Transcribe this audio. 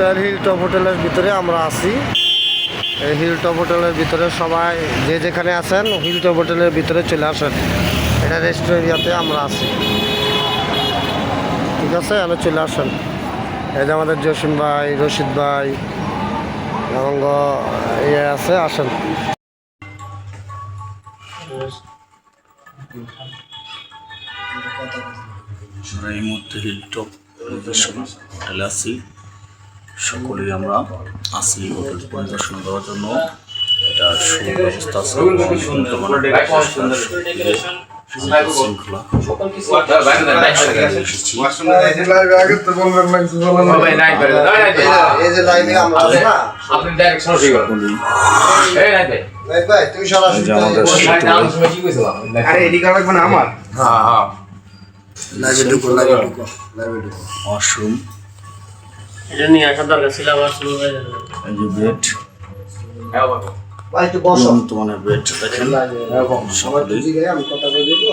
Hotel hilltop হোটেলের ভিতরে আমরা আছি। এই হিলটপ হোটেলের ভিতরে সবাই যে যেখানে আছেন হিলটপ হোটেলের ভিতরে চলে আসেন। এটা রেস্টুরেন্টে আমরা আছি, ঠিক আছে? আমি চলে আসেন। এই যে আমাদের জসিম ভাই, রশিদ ভাই এবং ইয়ে আছে, আসেন। এই মুহূর্তে হিলটপ হোটেলে আছি। সকলেই আমরা আসি হোটেল পরিদর্শন করার জন্য। এটা সুব্যবস্থা আছে, শৃঙ্খলা। ওয়াশরুম, এটা নিয়ে আসার দরকার ছিল আবার শুরু হয়ে যাবে। এই যে বেড, ভাই একটু বসো। তোমার বেড দেখেন। সবাই বুঝি গিয়ে আমি কথা বলে দিই।